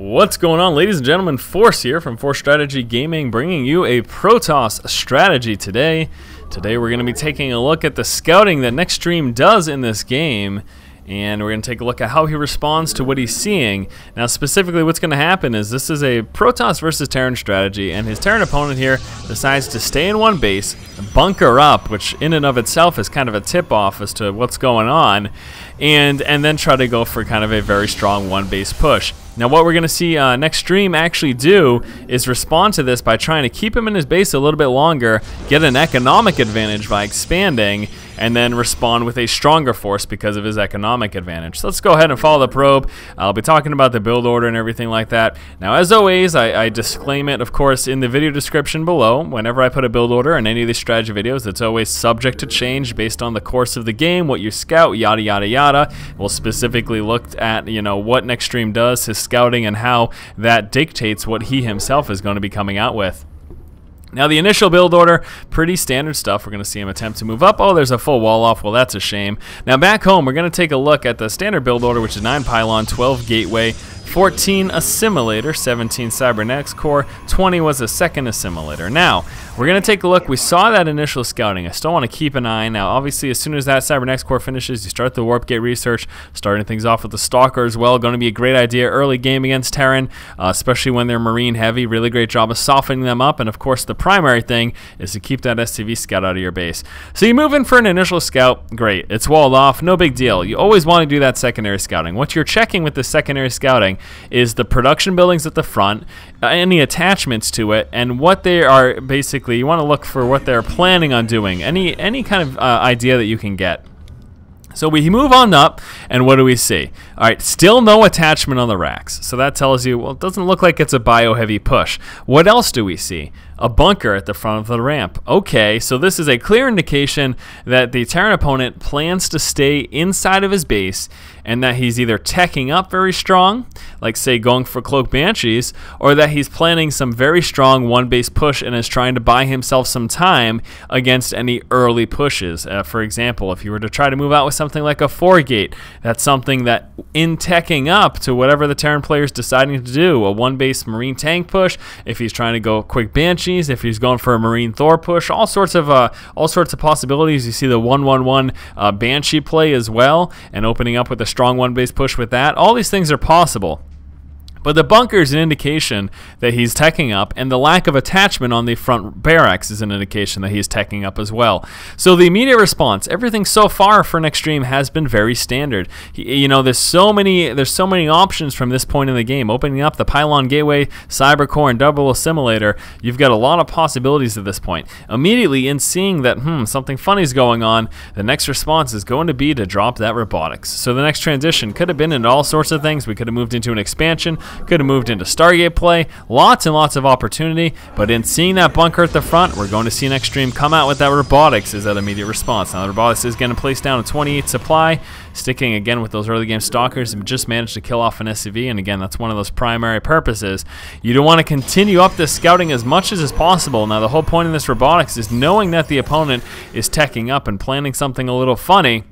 What's going on, ladies and gentlemen? Force here from Force Strategy Gaming, bringing you a Protoss strategy today. Today we're going to be taking a look at the scouting that Nextstream does in this game, and we're going to take a look at how he responds to what he's seeing. Now, specifically, what's going to happen is this is a Protoss versus Terran strategy, and his Terran opponent here decides to stay in one base, bunker up, which in and of itself is kind of a tip-off as to what's going on, and then try to go for kind of a very strong one-base push. Now, what we're going to see Nextstream actually do is respond to this by trying to keep him in his base a little bit longer, get an economic advantage by expanding, and then respond with a stronger force because of his economic advantage. So let's go ahead and follow the probe. I'll be talking about the build order and everything like that. Now, as always, I disclaim it, of course, in the video description below. Whenever I put a build order in any of these strategy videos, it's always subject to change based on the course of the game, what you scout, yada, yada, yada. We'll specifically look at, you know, what Nextstream does, his scouting, and how that dictates what he himself is going to be coming out with. Now, the initial build order, pretty standard stuff. We're going to see him attempt to move up. Oh, there's a full wall off. Well, that's a shame. Now, back home, we're going to take a look at the standard build order, which is 9 Pylon, 12 Gateway, 14 Assimilator, 17 Cybernetics Core, 20 was a second Assimilator. Now, we're going to take a look. We saw that initial scouting. I still want to keep an eye. Now, obviously, as soon as that Cybernetics Core finishes, you start the Warp Gate research, starting things off with the Stalker as well. Going to be a great idea early game against Terran, especially when they're Marine heavy. Really great job of softening them up. And, of course, the primary thing is to keep that SCV scout out of your base. So you move in for an initial scout. Great. It's walled off. No big deal. You always want to do that secondary scouting. What you're checking with the secondary scouting is the production buildings at the front, any attachments to it, and what they are basically, you want to look for what they're planning on doing, any kind of idea that you can get. So we move on up, and what do we see? All right, still no attachment on the racks. So that tells you, well, it doesn't look like it's a bio-heavy push. What else do we see? A bunker at the front of the ramp. Okay, so this is a clear indication that the Terran opponent plans to stay inside of his base, and that he's either teching up very strong, like say going for Cloak Banshees, or that he's planning some very strong one-base push and is trying to buy himself some time against any early pushes. For example, if you were to try to move out with something like a 4-gate, that's something that in teching up to whatever the Terran player is deciding to do, a one-base Marine tank push, if he's trying to go quick Banshees, if he's going for a Marine Thor push, all sorts of possibilities. You see the 1-1-1 Banshee play as well, and opening up with a strong one-base push with that. All these things are possible. But the bunker is an indication that he's teching up, and the lack of attachment on the front barracks is an indication that he's teching up as well. So the immediate response, everything so far for Nextstream has been very standard. You know, there's so many options from this point in the game. Opening up the Pylon Gateway, Cyber Core, and double Assimilator, you've got a lot of possibilities at this point. Immediately, in seeing that something funny is going on, the next response is going to be to drop that Robotics. So the next transition could have been into all sorts of things. We could have moved into an expansion, could have moved into Stargate play, lots and lots of opportunity, but in seeing that bunker at the front, we're going to see Nextstream come out with that Robotics as that immediate response. Now the Robotics is going to place down a 28 supply, sticking again with those early game Stalkers, and just managed to kill off an SCV, and again, that's one of those primary purposes. You don't want to continue up this scouting as much as is possible. Now the whole point of this Robotics is knowing that the opponent is teching up and planning something a little funny.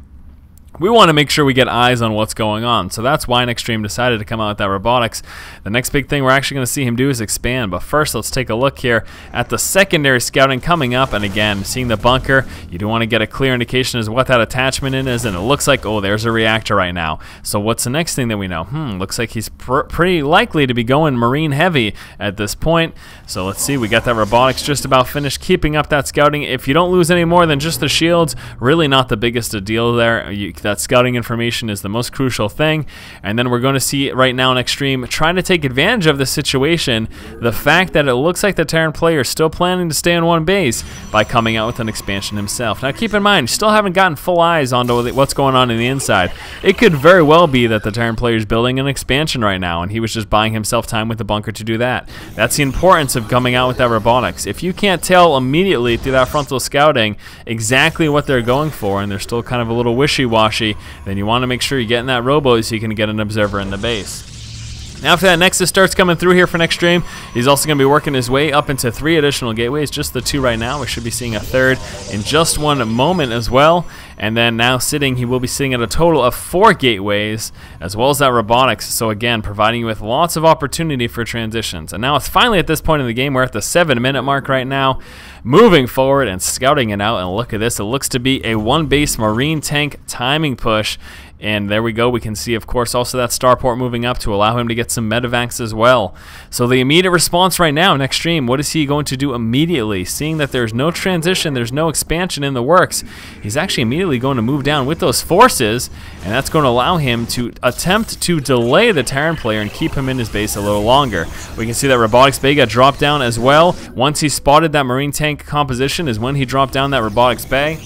We want to make sure we get eyes on what's going on. So that's why Nextstream decided to come out with that Robotics. The next big thing we're actually going to see him do is expand. But first, let's take a look here at the secondary scouting coming up. And again, seeing the bunker, you do want to get a clear indication as to what that attachment is. And it looks like, oh, there's a reactor right now. So what's the next thing that we know? Looks like he's pretty likely to be going Marine heavy at this point. So let's see. We got that Robotics just about finished, keeping up that scouting. If you don't lose any more than just the shields, really not the biggest a deal there. That scouting information is the most crucial thing. And then we're going to see right now Nextstream trying to take advantage of the situation, the fact that it looks like the Terran player is still planning to stay on one base by coming out with an expansion himself. Now keep in mind, you still haven't gotten full eyes onto what's going on in the inside. It could very well be that the Terran player is building an expansion right now, and he was just buying himself time with the bunker to do that. That's the importance of coming out with that Robotics. If you can't tell immediately through that frontal scouting exactly what they're going for, and they're still kind of a little wishy-washy, then you want to make sure you get in that robo so you can get an observer in the base. After that, Nexus starts coming through here for next stream. He's also going to be working his way up into 3 additional gateways, just the 2 right now. We should be seeing a 3rd in just one moment as well. And then now he will be sitting at a total of 4 gateways, as well as that robotics. So again, providing you with lots of opportunity for transitions. And now it's finally at this point in the game, we're at the 7-minute mark right now, moving forward and scouting it out. And look at this, it looks to be a 1-base Marine tank timing push. And there we go. We can see, of course, also that starport moving up to allow him to get some medevacs as well. So the immediate response right now, next stream, what is he going to do immediately? Seeing that there's no transition, there's no expansion in the works, he's actually immediately going to move down with those forces, and that's going to allow him to attempt to delay the Terran player and keep him in his base a little longer. We can see that Robotics Bay got dropped down as well. Once he spotted that Marine tank composition is when he dropped down that Robotics Bay.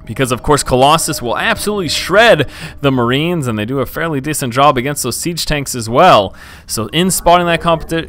Because, of course, Colossus will absolutely shred the Marines, and they do a fairly decent job against those siege tanks as well. So in spotting that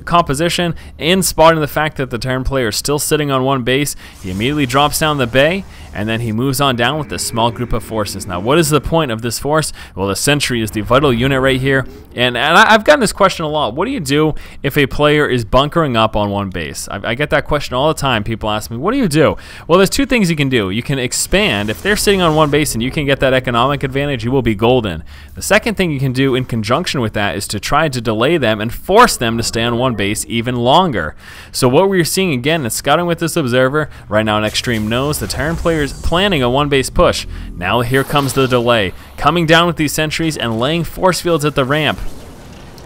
composition, in spotting the fact that the Terran player is still sitting on 1 base, he immediately drops down the bay, and then he moves on down with a small group of forces. Now, what is the point of this force? Well, the Sentry is the vital unit right here, and I've gotten this question a lot. What do you do if a player is bunkering up on 1 base? I get that question all the time. People ask me, what do you do? Well, there's 2 things you can do. You can expand. If they're sitting on 1 base and you can get that economic advantage, you will be golden. The second thing you can do in conjunction with that is to try to delay them and force them to stay on 1 base even longer. So what we're seeing again is scouting with this observer. Right now, an Extreme knows the Terran player is planning a 1 base push. Now here comes the delay. Coming down with these sentries and laying force fields at the ramp.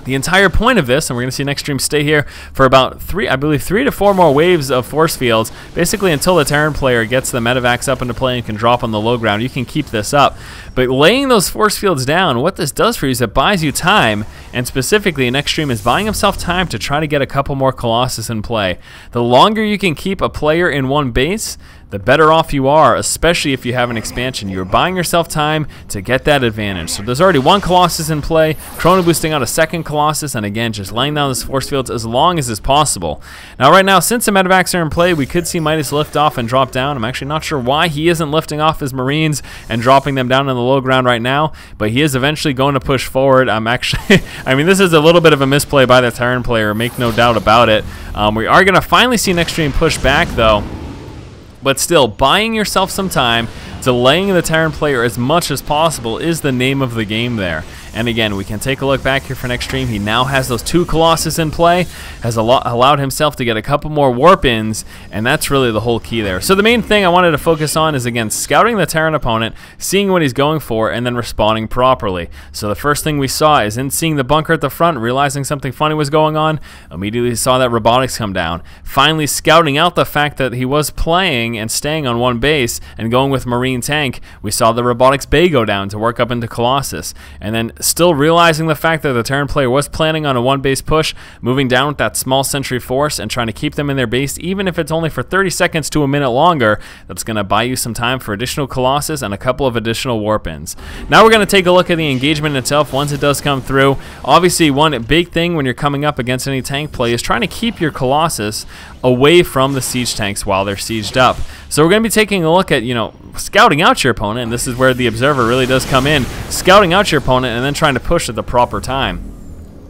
The entire point of this, and we're going to see Next Stream stay here for about 3 to 4 more waves of force fields, basically until the Terran player gets the medevacs up into play and can drop on the low ground. You can keep this up. But laying those force fields down, what this does for you is it buys you time, and specifically Next Stream is buying himself time to try to get a couple more Colossus in play. The longer you can keep a player in 1 base, the better off you are, especially if you have an expansion. You're buying yourself time to get that advantage. So there's already 1 Colossus in play, chrono boosting out a 2nd Colossus, and again, just laying down those force fields as long as is possible. Now right now, since the medevacs are in play, we could see Midas lift off and drop down. I'm actually not sure why he isn't lifting off his Marines and dropping them down on the low ground right now, but he is eventually going to push forward. I mean, this is a little bit of a misplay by the Terran player, make no doubt about it. We are going to finally see Next Stream push back, though. But still, buying yourself some time, delaying the Terran player as much as possible is the name of the game there. And again, we can take a look back here for Next Stream. He now has those 2 Colossus in play, has allowed himself to get a couple more warp-ins, and that's really the whole key there. So the main thing I wanted to focus on is, again, scouting the Terran opponent, seeing what he's going for, and then responding properly. So the first thing we saw is in seeing the bunker at the front, realizing something funny was going on, immediately saw that robotics come down. Finally scouting out the fact that he was playing and staying on 1 base and going with Marine tank, we saw the Robotics Bay go down to work up into Colossus. And then still realizing the fact that the Terran player was planning on a 1 base push, moving down with that small sentry force and trying to keep them in their base, even if it's only for 30 seconds to a minute longer. That's going to buy you some time for additional Colossus and a couple of additional warp-ins. Now we're going to take a look at the engagement itself once it does come through. Obviously, one big thing when you're coming up against any tank play is trying to keep your Colossus away from the siege tanks while they're sieged up. So we're going to be taking a look at, scouting out your opponent, and this is where the observer really does come in, scouting out your opponent and then trying to push at the proper time.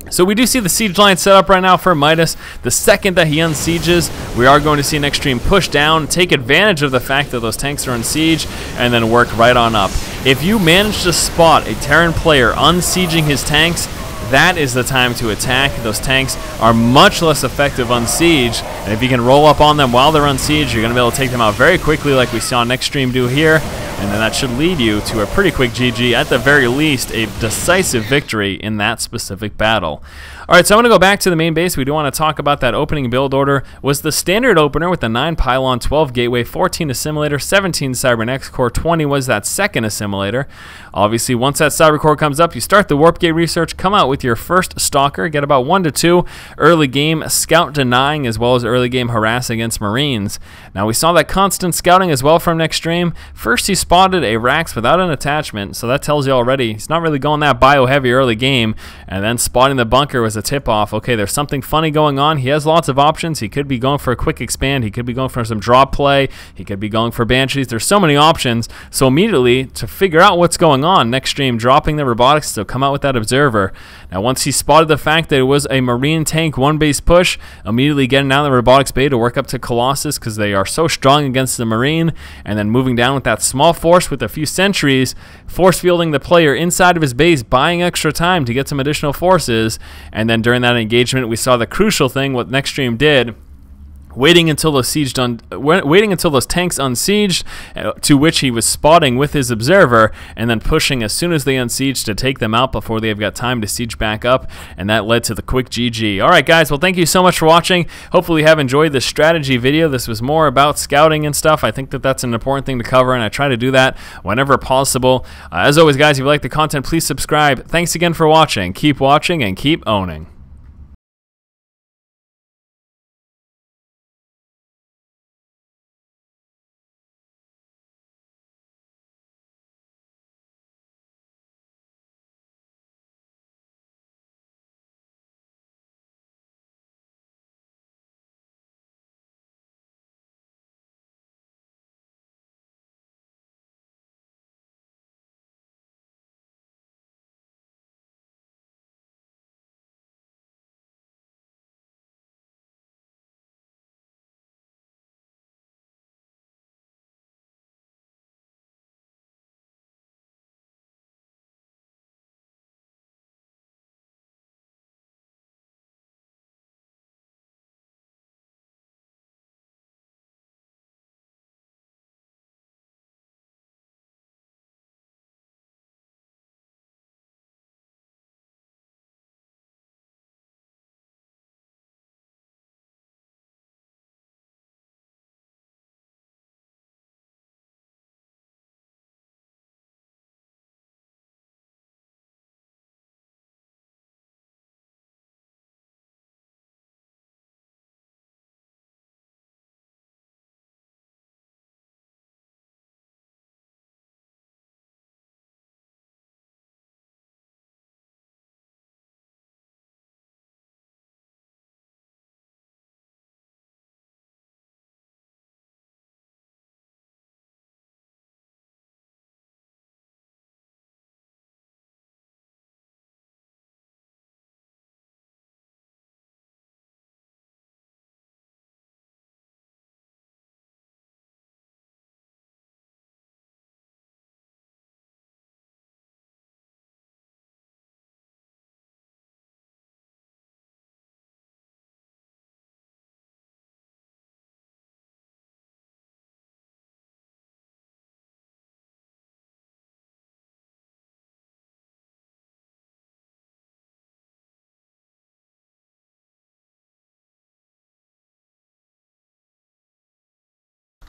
So we do see the siege line set up right now for Midas. The second that he unsieges, we are going to see Next Stream push down, take advantage of the fact that those tanks are in siege, and then work right on up. If you manage to spot a Terran player unsieging his tanks, that is the time to attack. Those tanks are much less effective on siege, and if you can roll up on them while they're on siege, you're going to be able to take them out very quickly like we saw Next Stream do here, and then that should lead you to a pretty quick GG, at the very least a decisive victory in that specific battle. Alright, so I'm going to go back to the main base. We do want to talk about that opening build order. Was the standard opener with the 9 Pylon, 12 Gateway, 14 Assimilator, 17 Cybernetics Core, 20 was that second Assimilator. Obviously, once that Cyber Core comes up, you start the Warp Gate research, come out with your first Stalker, get about 1 to 2 early game scout denying as well as early game harass against Marines. Now, we saw that constant scouting as well from Next Stream. First, he spotted spotted a Rax without an attachment, so that tells you already he's not really going that bio-heavy early game, and then spotting the bunker was a tip-off. Okay, there's something funny going on. He has lots of options. He could be going for a quick expand. He could be going for some drop play. He could be going for Banshees. There's so many options, so immediately, to figure out what's going on, next stream dropping the Robotics to come out with that Observer. Now, once he spotted the fact that it was a Marine tank one-base push, immediately getting down the Robotics Bay to work up to Colossus because they are so strong against the Marine, and then moving down with that small force with a few sentries, force fielding the player inside of his base, buying extra time to get some additional forces, and then during that engagement, we saw the crucial thing, what next stream did, waiting until those tanks unsieged, to which he was spotting with his Observer, and then pushing as soon as they unsieged to take them out before they've got time to siege back up, and that led to the quick GG. Alright guys, well thank you so much for watching. Hopefully you have enjoyed this strategy video. This was more about scouting and stuff. I think that that's an important thing to cover, and I try to do that whenever possible. As always guys, if you like the content, please subscribe. Thanks again for watching. Keep watching and keep owning.